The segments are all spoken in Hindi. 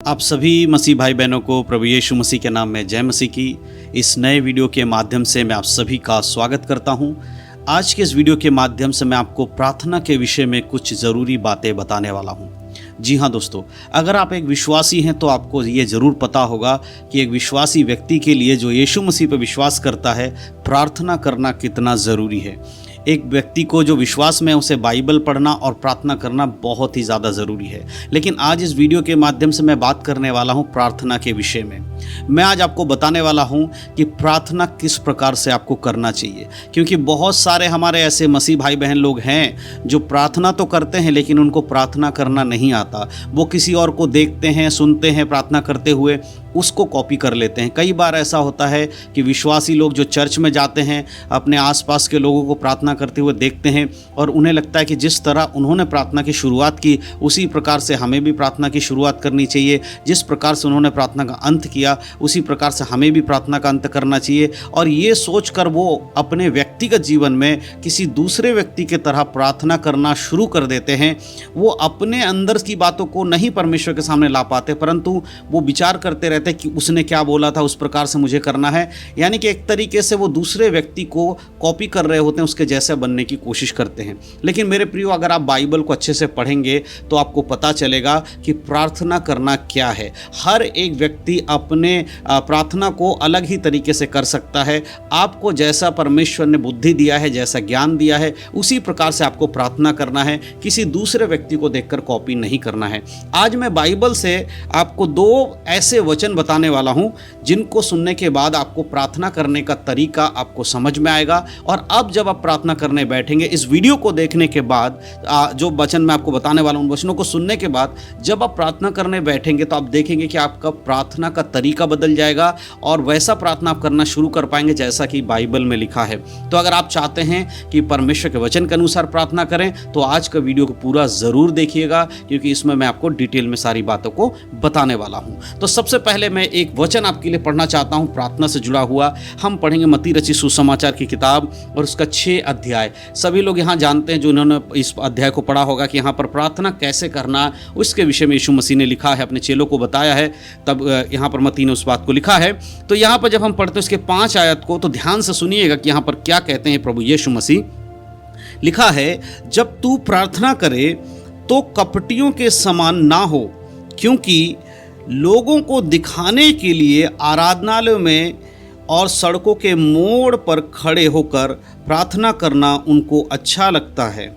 आप सभी मसीह भाई बहनों को प्रभु यीशु मसीह के नाम में जय मसीह की इस नए वीडियो के माध्यम से मैं आप सभी का स्वागत करता हूं। आज के इस वीडियो के माध्यम से मैं आपको प्रार्थना के विषय में कुछ ज़रूरी बातें बताने वाला हूं। जी हाँ दोस्तों, अगर आप एक विश्वासी हैं तो आपको ये ज़रूर पता होगा कि एक विश्वासी व्यक्ति के लिए जो यीशु मसीह पर विश्वास करता है, प्रार्थना करना कितना ज़रूरी है। एक व्यक्ति को जो विश्वास में उसे बाइबल पढ़ना और प्रार्थना करना बहुत ही ज़्यादा ज़रूरी है। लेकिन आज इस वीडियो के माध्यम से मैं बात करने वाला हूँ प्रार्थना के विषय में। मैं आज आपको बताने वाला हूँ कि प्रार्थना किस प्रकार से आपको करना चाहिए, क्योंकि बहुत सारे हमारे ऐसे मसीह भाई बहन लोग हैं जो प्रार्थना तो करते हैं लेकिन उनको प्रार्थना करना नहीं आता। वो किसी और को देखते हैं, सुनते हैं प्रार्थना करते हुए, उसको कॉपी कर लेते हैं। कई बार ऐसा होता है कि विश्वासी लोग जो चर्च में जाते हैं अपने आसपास के लोगों को प्रार्थना करते हुए देखते हैं और उन्हें लगता है कि जिस तरह उन्होंने प्रार्थना की शुरुआत की उसी प्रकार से हमें भी प्रार्थना की शुरुआत करनी चाहिए। जिस प्रकार से उन्होंने प्रार्थना का अंत किया उसी प्रकार से हमें भी प्रार्थना का अंत करना चाहिए। और ये सोचकर वो अपने व्यक्तिगत जीवन में किसी दूसरे व्यक्ति की तरह प्रार्थना करना शुरू कर देते हैं। वो अपने अंदर की बातों को नहीं परमेश्वर के सामने ला पाते, परंतु वो विचार करते रहते कि उसने क्या बोला था उस प्रकार से मुझे करना है। यानी कि एक तरीके से वो दूसरे व्यक्ति को कॉपी कर रहे होते हैं, उसके जैसे बनने की कोशिश करते हैं। लेकिन मेरे प्रियो, अगर आप बाइबल को अच्छे से पढ़ेंगे तो आपको पता चलेगा कि प्रार्थना करना क्या है। हर एक व्यक्ति अपने प्रार्थना को अलग ही तरीके से कर सकता है। आपको जैसा परमेश्वर ने बुद्धि दिया है, जैसा ज्ञान दिया है, उसी प्रकार से आपको प्रार्थना करना है। किसी दूसरे व्यक्ति को देखकर कॉपी नहीं करना है। आज मैं बाइबल से आपको दो ऐसे वचन बताने वाला हूं जिनको सुनने के बाद आपको प्रार्थना करने का तरीका आपको समझ में आएगा। और अब जब आप प्रार्थना करने बैठेंगे, इस वीडियो को देखने के बाद, जो वचन मैं आपको बताने वाला हूं उन वचनों को सुनने के बाद जब आप प्रार्थना करने बैठेंगे तो आप देखेंगे कि आपका प्रार्थना का तरीका बदल जाएगा और वैसा प्रार्थना आप करना शुरू कर पाएंगे जैसा कि बाइबल में लिखा है। तो अगर आप चाहते हैं कि परमेश्वर के वचन के अनुसार प्रार्थना करें तो आज का वीडियो को पूरा ज़रूर देखिएगा, क्योंकि इसमें मैं आपको डिटेल में सारी बातों को बताने वाला हूं। तो सबसे पहले मैं एक वचन आपके लिए पढ़ना चाहता हूं प्रार्थना से जुड़ा हुआ। हम पढ़ेंगे मत्ती रचित सुसमाचार की किताब और उसका 6 अध्याय। सभी लोग यहाँ जानते हैं जो उन्होंने इस अध्याय को पढ़ा होगा कि यहाँ पर प्रार्थना कैसे करना उसके विषय में यीशु मसीह ने लिखा है, अपने चेलों को बताया है। तब यहाँ पर मत्ती ने उस बात को लिखा है। तो यहाँ पर जब हम पढ़ते हैं उसके 5 आयत को तो ध्यान से सुनिएगा कि यहाँ पर क्या कहते हैं प्रभु यीशु मसीह। लिखा है, जब तू प्रार्थना करे तो कपटियों के समान ना हो, क्योंकि लोगों को दिखाने के लिए आराधनालयों में और सड़कों के मोड़ पर खड़े होकर प्रार्थना करना उनको अच्छा लगता है।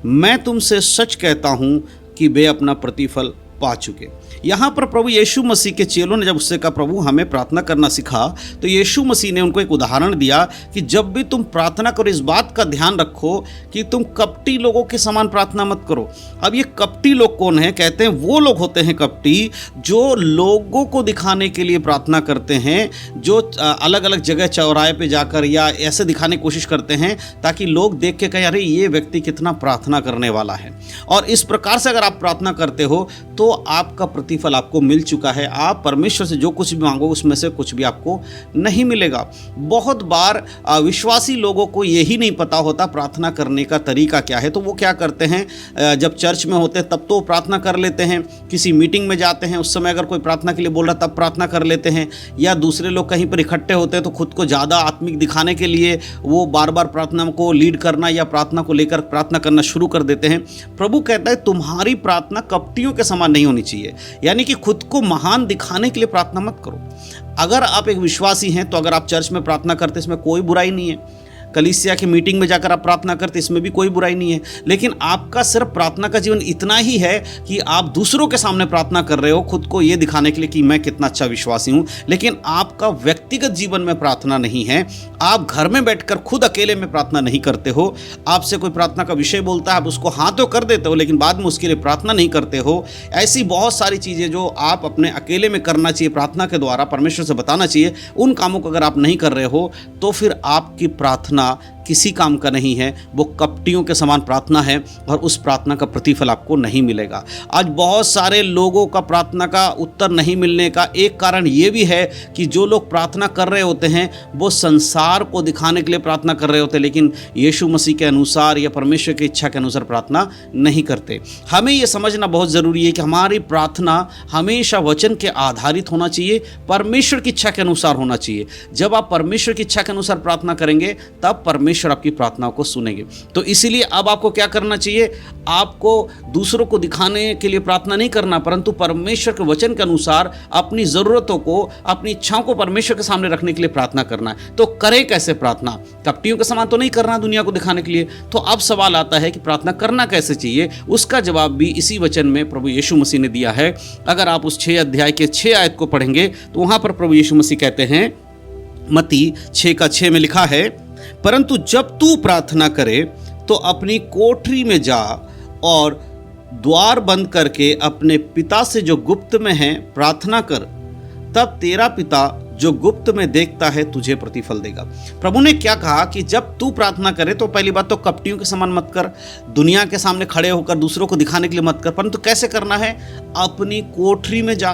मैं तुमसे सच कहता हूँ कि वे अपना प्रतिफल पा चुके। यहाँ पर प्रभु यीशु मसीह के चेलों ने जब उससे कहा प्रभु हमें प्रार्थना करना सिखा, तो यीशु मसीह ने उनको एक उदाहरण दिया कि जब भी तुम प्रार्थना करो इस बात का ध्यान रखो कि तुम कपटी लोगों के समान प्रार्थना मत करो। अब ये कपटी लोग कौन है? कहते हैं वो लोग होते हैं कपटी जो लोगों को दिखाने के लिए प्रार्थना करते हैं, जो अलग अलग जगह चौराहे पे जाकर या ऐसे दिखाने की कोशिश करते हैं ताकि लोग देख के कहें अरे ये व्यक्ति कितना प्रार्थना करने वाला है। और इस प्रकार से अगर आप प्रार्थना करते हो तो आपका प्रतिफल आपको मिल चुका है। आप परमेश्वर से जो कुछ भी मांगो उसमें से कुछ भी आपको नहीं मिलेगा। बहुत बार विश्वासी लोगों को यही नहीं पता होता प्रार्थना करने का तरीका क्या है। तो वो क्या करते हैं, जब चर्च में होते हैं तब तो प्रार्थना कर लेते हैं, किसी मीटिंग में जाते हैं उस समय अगर कोई प्रार्थना के लिए बोल रहा तब प्रार्थना कर लेते हैं, या दूसरे लोग कहीं पर इकट्ठे होते हैं तो खुद को ज़्यादा आत्मिक दिखाने के लिए वो बार बार प्रार्थना को लीड करना या प्रार्थना को लेकर प्रार्थना करना शुरू कर देते हैं। प्रभु कहता है तुम्हारी प्रार्थना कपटियों के समान नहीं होनी चाहिए, यानी कि खुद को महान दिखाने के लिए प्रार्थना मत करो। अगर आप एक विश्वासी हैं तो अगर आप चर्च में प्रार्थना करते इसमें कोई बुराई नहीं है, कलीसिया की मीटिंग में जाकर आप प्रार्थना करते इसमें भी कोई बुराई नहीं है। लेकिन आपका सिर्फ प्रार्थना का जीवन इतना ही है कि आप दूसरों के सामने प्रार्थना कर रहे हो खुद को ये दिखाने के लिए कि मैं कितना अच्छा विश्वासी हूँ, लेकिन आपका व्यक्तिगत जीवन में प्रार्थना नहीं है। आप घर में बैठकर खुद अकेले में प्रार्थना नहीं करते हो। आपसे कोई प्रार्थना का विषय बोलता है, आप उसको हाँ तो कर देते हो लेकिन बाद में उसके लिए प्रार्थना नहीं करते हो। ऐसी बहुत सारी चीज़ें जो आप अपने अकेले में करना चाहिए, प्रार्थना के द्वारा परमेश्वर से बताना चाहिए, उन कामों को अगर आप नहीं कर रहे हो तो फिर आपकी प्रार्थना किसी काम का नहीं है, वो कपटियों के समान प्रार्थना है और उस प्रार्थना का प्रतिफल आपको नहीं मिलेगा। आज बहुत सारे लोगों का प्रार्थना का उत्तर नहीं मिलने का एक कारण ये भी है कि जो लोग प्रार्थना कर रहे होते हैं वो संसार को दिखाने के लिए प्रार्थना कर रहे होते हैं, लेकिन यीशु मसीह के अनुसार या परमेश्वर की इच्छा के अनुसार प्रार्थना नहीं करते। हमें ये समझना बहुत ज़रूरी है कि हमारी प्रार्थना हमेशा वचन के आधारित होना चाहिए, परमेश्वर की इच्छा के अनुसार होना चाहिए। जब आप परमेश्वर की इच्छा के अनुसार प्रार्थना करेंगे तब परमेश्वर आपकी प्रार्थनाओं को सुनेंगे। तो इसीलिए अब आपको क्या करना चाहिए, आपको दूसरों को दिखाने के लिए प्रार्थना नहीं करना, परंतु परमेश्वर के वचन के अनुसार अपनी ज़रूरतों को, अपनी इच्छाओं को परमेश्वर के सामने रखने के लिए प्रार्थना करना है। तो करें कैसे प्रार्थना? कपटियों के समान तो नहीं करना दुनिया को दिखाने के लिए। तो अब सवाल आता है कि प्रार्थना करना कैसे चाहिए। उसका जवाब भी इसी वचन में प्रभु यीशु मसीह ने दिया है। अगर आप उस 6 अध्याय के 6 आयत को पढ़ेंगे तो वहां पर प्रभु यीशु मसीह कहते हैं, मत्ती 6:6 में लिखा है, परंतु जब तू प्रार्थना करे तो अपनी कोठरी में जा और द्वार बंद करके अपने पिता से जो गुप्त में है प्रार्थना कर, तब तेरा पिता जो गुप्त में देखता है तुझे प्रतिफल देगा। प्रभु ने क्या कहा कि जब तू प्रार्थना करे तो पहली बात तो कपटियों के समान मत कर, दुनिया के सामने खड़े होकर दूसरों को दिखाने के लिए मत कर, परंतु कैसे करना है? अपनी कोठरी में जा,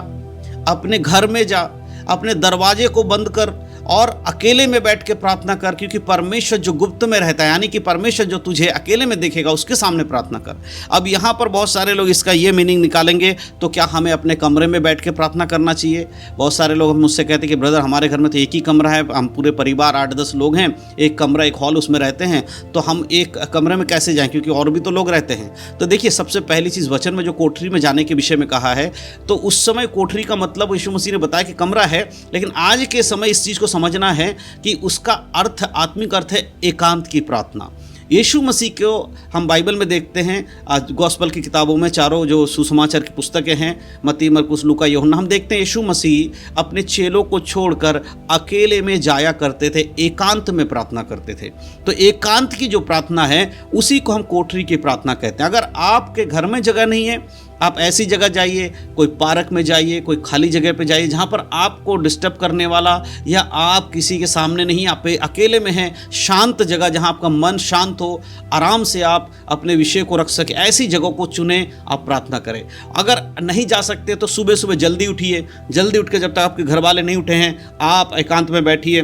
अपने घर में जा, अपने दरवाजे को बंद कर और अकेले में बैठ के प्रार्थना कर, क्योंकि परमेश्वर जो गुप्त में रहता है, यानी कि परमेश्वर जो तुझे अकेले में देखेगा, उसके सामने प्रार्थना कर। अब यहाँ पर बहुत सारे लोग इसका ये मीनिंग निकालेंगे, तो क्या हमें अपने कमरे में बैठ के प्रार्थना करना चाहिए? बहुत सारे लोग मुझसे कहते हैं कि ब्रदर हमारे घर में तो एक ही कमरा है, हम पूरे परिवार 8-10 लोग हैं, एक कमरा एक हॉल उसमें रहते हैं, तो हम एक कमरे में कैसे जाएं, क्योंकि और भी तो लोग रहते हैं। तो देखिए, सबसे पहली चीज़ वचन में जो कोठरी में जाने के विषय में कहा है, तो उस समय कोठरी का मतलब यीशु मसीह ने बताया कि कमरा है, लेकिन आज के समय इस चीज़ को समझना है कि उसका अर्थ, आत्मिक अर्थ है एकांत की प्रार्थना। यीशु मसीह को हम बाइबल में देखते हैं, आज गॉस्पल की किताबों में चारों जो सुसमाचार की पुस्तकें हैं, मत्ती, मरकुस, लूका, यूहन्ना, हम देखते हैं यीशु मसीह अपने चेलों को छोड़कर अकेले में जाया करते थे, एकांत में प्रार्थना करते थे। तो एकांत की जो प्रार्थना है उसी को हम कोठरी की प्रार्थना कहते हैं। अगर आपके घर में जगह नहीं है, आप ऐसी जगह जाइए, कोई पार्क में जाइए, कोई खाली जगह पे जाइए जहाँ पर आपको डिस्टर्ब करने वाला या आप किसी के सामने नहीं, आप अकेले में हैं, शांत जगह जहाँ आपका मन शांत हो, आराम से आप अपने विषय को रख सके, ऐसी जगह को चुने, आप प्रार्थना करें। अगर नहीं जा सकते तो सुबह सुबह जल्दी उठिए, जल्दी उठ के जब तक आपके घर वाले नहीं उठे हैं आप एकांत में बैठिए,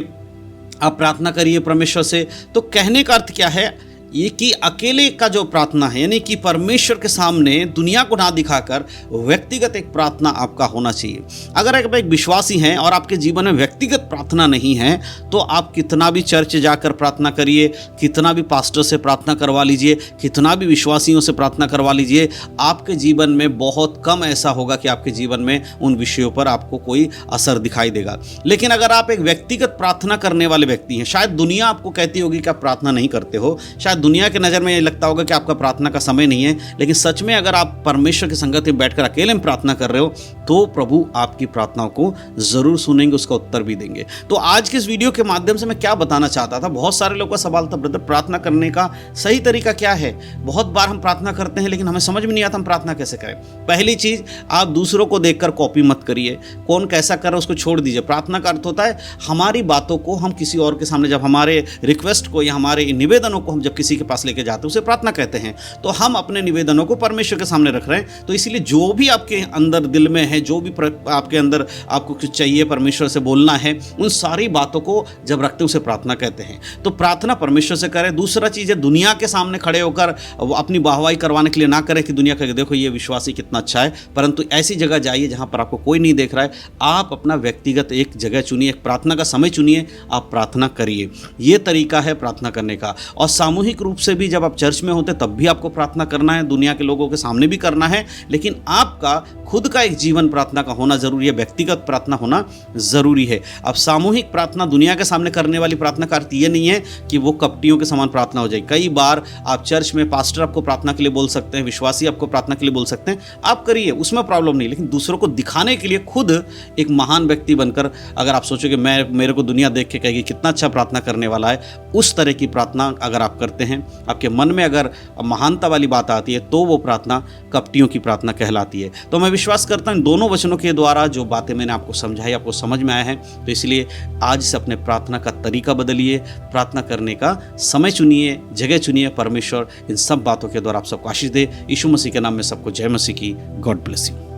आप प्रार्थना करिए परमेश्वर से। तो कहने का अर्थ क्या है, ये कि अकेले का जो प्रार्थना है, यानी कि परमेश्वर के सामने दुनिया को ना दिखाकर व्यक्तिगत एक प्रार्थना आपका होना चाहिए। अगर आप एक विश्वासी हैं और आपके जीवन में व्यक्तिगत प्रार्थना नहीं है, तो आप कितना भी चर्च जाकर प्रार्थना करिए, कितना भी पास्टर से प्रार्थना करवा लीजिए, कितना भी विश्वासियों से प्रार्थना करवा लीजिए, आपके जीवन में बहुत कम ऐसा होगा कि आपके जीवन में उन विषयों पर आपको कोई असर दिखाई देगा। लेकिन अगर आप एक व्यक्तिगत प्रार्थना करने वाले व्यक्ति हैं, शायद दुनिया आपको कहती होगी कि आप प्रार्थना नहीं करते हो, शायद दुनिया के नज़र में ये लगता होगा कि आपका प्रार्थना का समय नहीं है, लेकिन सच में अगर आप परमेश्वर की संगति में बैठकर अकेले में प्रार्थना कर रहे हो तो प्रभु आपकी प्रार्थनाओं को ज़रूर सुनेंगे, उसका उत्तर भी देंगे। तो आज के इस वीडियो के माध्यम से मैं क्या बताना चाहता था, बहुत सारे लोगों का सवाल था, ब्रदर प्रार्थना करने का सही तरीका क्या है? बहुत बार हम प्रार्थना करते हैं लेकिन हमें समझ में नहीं आता हम प्रार्थना कैसे करें। पहली चीज़, आप दूसरों को देखकर कॉपी मत करिए, कौन कैसा कर रहा है उसको छोड़ दीजिए। प्रार्थना का अर्थ होता है हमारी बातों को हम किसी और के सामने, जब हमारे रिक्वेस्ट को या हमारे निवेदनों को हम जब किसी के पास लेके जाते हैं उसे प्रार्थना कहते हैं, तो हम अपने निवेदनों को परमेश्वर के सामने रख रहे हैं। तो इसलिए जो भी आपके अंदर दिल में है, जो भी आपके अंदर आपको कुछ चाहिए परमेश्वर से बोलना है, उन सारी बातों को जब रखते हैं उसे प्रार्थना कहते हैं। तो प्रार्थना परमेश्वर से करें। दूसरा चीज़ है, दुनिया के सामने खड़े होकर अपनी वाहवाही करवाने के लिए ना करें कि दुनिया कहे देखो ये विश्वासी कितना अच्छा है, परंतु ऐसी जगह जाइए जहाँ पर आपको कोई नहीं देख रहा है। आप अपना व्यक्तिगत एक जगह चुनिए, एक प्रार्थना का समय चुनिए, आप प्रार्थना करिए। ये तरीका है प्रार्थना करने का। और सामूहिक रूप से भी जब आप चर्च में होते तब भी आपको प्रार्थना करना है, दुनिया के लोगों के सामने भी करना है, लेकिन आपका खुद का एक जीवन प्रार्थना का होना जरूरी है, व्यक्तिगत प्रार्थना होना जरूरी है। अब सामूहिक प्रार्थना दुनिया के सामने करने वाली प्रार्थना का अर्थ ये नहीं है कि वो कपटियों के समान प्रार्थना हो जाए। कई बार आप चर्च में पास्टर आपको प्रार्थना के लिए बोल सकते हैं, विश्वासी आपको प्रार्थना के लिए बोल सकते हैं, आप करिए, उसमें प्रॉब्लम नहीं। लेकिन दूसरों को दिखाने के लिए खुद एक महान व्यक्ति बनकर अगर आप सोचोगे मेरे को दुनिया देख के कहेगी कितना अच्छा प्रार्थना करने वाला है, उस तरह की प्रार्थना अगर आप करते हैं, आपके मन में अगर महानता वाली बात आती है तो वो प्रार्थना कपटियों की प्रार्थना कहलाती है। तो मैं विश्वास करता हूँ इन दोनों वचनों के द्वारा जो बातें मैंने आपको समझाई आपको समझ में आया है। तो इसलिए आज से अपने प्रार्थना का तरीका बदलिए, प्रार्थना करने का समय चुनिए, जगह चुनिए। परमेश्वर इन सब बातों के द्वारा आप सबको आशीष दे। यीशु मसीह के नाम में सबको जय मसीह की। God bless you.